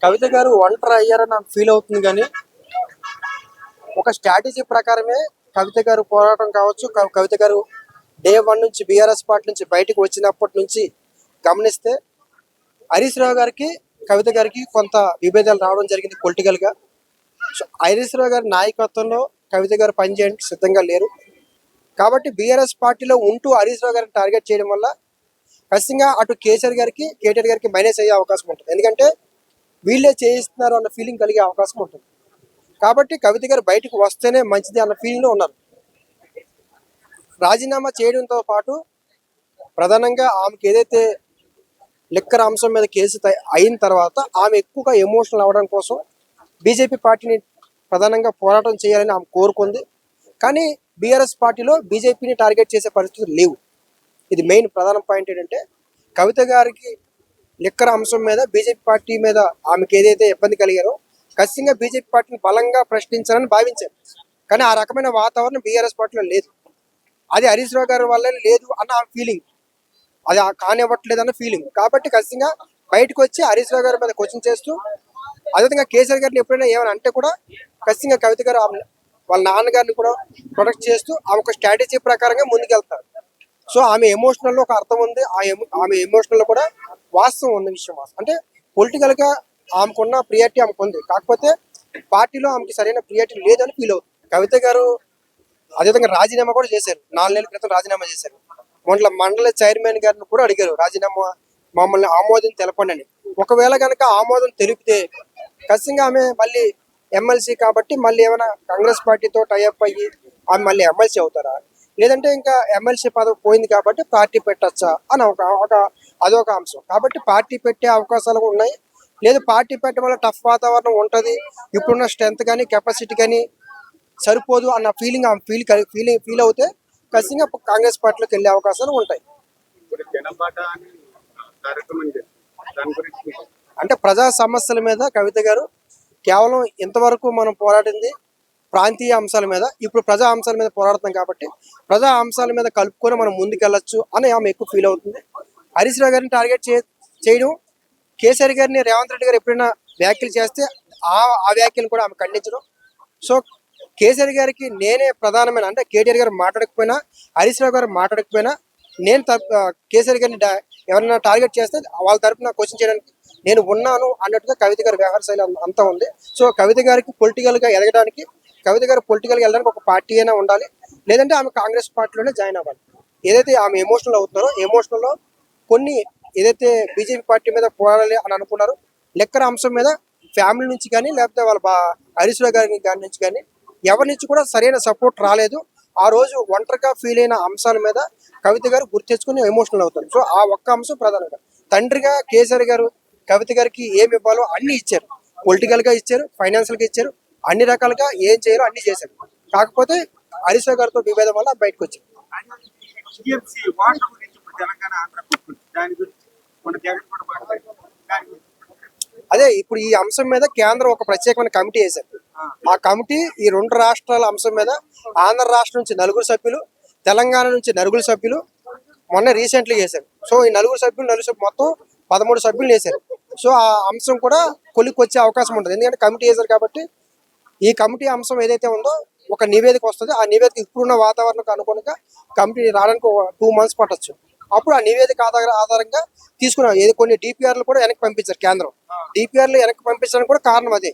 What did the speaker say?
కవిత గారు ఒంటరి అయ్యారని నాకు ఫీల్ అవుతుంది కానీ ఒక స్ట్రాటజీ ప్రకారమే కవిత గారు పోరాటం కావచ్చు. కవిత గారు డే 1 నుంచి బీఆర్ఎస్ పార్టీ నుంచి బయటకు వచ్చినప్పటి నుంచి గమనిస్తే హరీష్ రావు గారికి కవిత గారికి కొంత విభేదాలు రావడం జరిగింది పొలిటికల్ గా. సో హరీష్ రావు గారి నాయకత్వంలో కవిత గారు పనిచేయడానికి సిద్ధంగా లేరు కాబట్టి బీఆర్ఎస్ పార్టీలో ఉంటూ హరీష్ రావు గారిని టార్గెట్ చేయడం వల్ల ఖచ్చితంగా అటు కేటీఆర్ గారికి మైనస్ అయ్యే అవకాశం ఉంటుంది. ఎందుకంటే వీళ్ళే చేయిస్తున్నారు అన్న ఫీలింగ్ కలిగే అవకాశం ఉంటుంది. కాబట్టి కవిత గారు బయటకు వస్తేనే మంచిది అన్న ఫీలింగ్లో ఉన్నారు. రాజీనామా చేయడంతో పాటు ప్రధానంగా ఆమెకి ఏదైతే లిక్కర్ అంశం మీద కేసు అయిన తర్వాత ఆమె ఎక్కువగా ఎమోషనల్ అవ్వడం కోసం బీజేపీ పార్టీని ప్రధానంగా పోరాటం చేయాలని ఆమె కోరుకుంది. కానీ బీఆర్ఎస్ పార్టీలో బీజేపీని టార్గెట్ చేసే పరిస్థితులు లేవు. ఇది మెయిన్ ప్రధాన పాయింట్ ఏంటంటే కవిత గారికి లిక్కర్ అంశం మీద బీజేపీ పార్టీ మీద ఆమెకి ఏదైతే ఇబ్బంది కలిగారో ఖచ్చితంగా బీజేపీ పార్టీని బలంగా ప్రశ్నించాలని భావించారు. కానీ ఆ రకమైన వాతావరణం బీఆర్ఎస్ పార్టీలో లేదు. అది హరీష్ రావు గారి వల్ల లేదు అన్న ఫీలింగ్, అది కానివ్వట్లేదు అన్న ఫీలింగ్. కాబట్టి ఖచ్చితంగా బయటకు వచ్చి హరీష్ రావు గారి మీద క్వశ్చన్ చేస్తూ అదేవిధంగా కేసీఆర్ గారిని ఎప్పుడైనా ఏమైనా అంటే కూడా ఖచ్చితంగా కవిత గారు వాళ్ళ నాన్నగారిని కూడా ప్రొటెక్ట్ చేస్తూ ఆమె ఒక స్ట్రాటజీ ప్రకారంగా ముందుకెళ్తారు. సో ఆమె ఎమోషనల్లో ఒక అర్థం ఉంది, ఆమె ఎమోషనల్లో కూడా వాస్తవం ఉన్న విషయం. అంటే పొలిటికల్ గా ఆమెకున్న ప్రియారిటీ ఆమెకు ఉంది, కాకపోతే పార్టీలో ఆమెకి సరైన ప్రియారిటీ లేదని ఫీల్ అవుతుంది. కవిత గారు అదేవిధంగా రాజీనామా కూడా చేశారు, 4 నెలల క్రితం రాజీనామా చేశారు. మండల చైర్మన్ గారిని కూడా అడిగారు రాజీనామా మమ్మల్ని ఆమోదం తెలపండి అని. ఒకవేళ కనుక ఆమోదం తెలిపితే ఖచ్చితంగా ఆమె మళ్ళీ ఎమ్మెల్సీ కాబట్టి మళ్ళీ ఏమైనా కాంగ్రెస్ పార్టీతో టైఅప్ అయ్యి ఆమె మళ్ళీ ఎమ్మెల్సీ అవుతారా, లేదంటే ఇంకా ఎమ్మెల్సీ పదవి పోయింది కాబట్టి పార్టీ పెట్టచ్చా అని అదొక అంశం. కాబట్టి పార్టీ పెట్టే అవకాశాలు కూడా ఉన్నాయి. లేదు పార్టీ పెట్టడం వల్ల టఫ్ వాతావరణం ఉంటుంది, ఇప్పుడున్న స్ట్రెంత్ కానీ కెపాసిటీ కానీ సరిపోదు అన్న ఫీలింగ్ ఆమె ఫీల్ అవుతే ఖచ్చితంగా కాంగ్రెస్ పార్టీలోకి వెళ్ళే అవకాశాలు ఉంటాయి. అంటే ప్రజా సమస్యల మీద కవిత గారు కేవలం ఇంతవరకు మనం పోరాడింది ప్రాంతీయ అంశాల మీద, ఇప్పుడు ప్రజా అంశాల మీద పోరాడుతాం కాబట్టి ప్రజా అంశాల మీద కలుపుకొని మనం ముందుకెళ్ళొచ్చు అని ఆమె ఎక్కువ ఫీల్ అవుతుంది. హరీష్ రావు గారిని టార్గెట్ చేయడం, కేసీఆర్ గారిని రేవంత్ రెడ్డి గారు ఎప్పుడైనా వ్యాఖ్యలు చేస్తే ఆ వ్యాఖ్యలు కూడా ఆమె ఖండించడం. సో కేసీఆర్ గారికి నేనే ప్రధానమైన, అంటే కేటీఆర్ గారు మాట్లాడకపోయినా హరీష్ రావు గారు మాట్లాడకపోయినా నేను కేసీఆర్ గారిని ఎవరైనా టార్గెట్ చేస్తే వాళ్ళ తరపున క్వశ్చన్ చేయడానికి నేను ఉన్నాను అన్నట్టుగా కవిత గారి వ్యవహార శైలి అంతా ఉంది. సో కవిత గారికి పొలిటికల్గా ఎదగడానికి, కవిత గారు పొలిటికల్గా వెళ్ళడానికి ఒక పార్టీ అయినా ఉండాలి, లేదంటే ఆమె కాంగ్రెస్ పార్టీలోనే జాయిన్ అవ్వాలి. ఏదైతే ఆమె ఎమోషనల్ అవుతున్నారో ఎమోషనల్లో కొన్ని ఏదైతే బీజేపీ పార్టీ మీద పోరాడాలి అని అనుకున్నారు, లెక్కర అంశం మీద ఫ్యామిలీ నుంచి కానీ లేకపోతే వాళ్ళ హరీష్ రావు గారి నుంచి కానీ ఎవరి నుంచి కూడా సరైన సపోర్ట్ రాలేదు. ఆ రోజు ఒంటరిగా ఫీల్ అయిన అంశాల మీద కవిత గారు గుర్తెచ్చుకుని ఎమోషనల్ అవుతారు. సో ఆ ఒక్క అంశం ప్రధానంగా తండ్రిగా కేసీఆర్ గారు కవిత గారికి ఏమి ఇవ్వాలో అన్ని ఇచ్చారు, పొలిటికల్ గా ఇచ్చారు, ఫైనాన్షియల్ గా ఇచ్చారు, అన్ని రకాలుగా ఏం చేయాలో అన్ని చేశారు. కాకపోతే హరీష్ రావు గారితో విభేదం వల్ల బయటకు వచ్చారు. అదే ఇప్పుడు ఈ అంశం మీద కేంద్రం ఒక ప్రత్యేకమైన కమిటీ వేశారు. ఆ కమిటీ ఈ 2 రాష్ట్రాల అంశం మీద ఆంధ్ర రాష్ట్రం నుంచి 4 సభ్యులు, తెలంగాణ నుంచి 4 సభ్యులు మొన్న రీసెంట్లీ వేశారు. సో ఈ 4 సభ్యులు మొత్తం 13 సభ్యులు వేశారు. సో ఆ అంశం కూడా కొలికి వచ్చే అవకాశం ఉంటుంది, ఎందుకంటే కమిటీ వేశారు కాబట్టి. ఈ కమిటీ అంశం ఏదైతే ఉందో ఒక నివేదిక వస్తుంది, ఆ నివేదిక ఇప్పుడున్న వాతావరణానికి అనుగుణంగా కమిటీ రావడానికి 2 months పట్టచ్చు. అప్పుడు ఆ నివేదిక ఆధారంగా తీసుకున్నారు. కొన్ని డిపిఆర్లు కూడా వెనక్కి పంపించారు కేంద్రం. డిపిఆర్లు వెనక్కి పంపించడానికి కూడా కారణం అదే,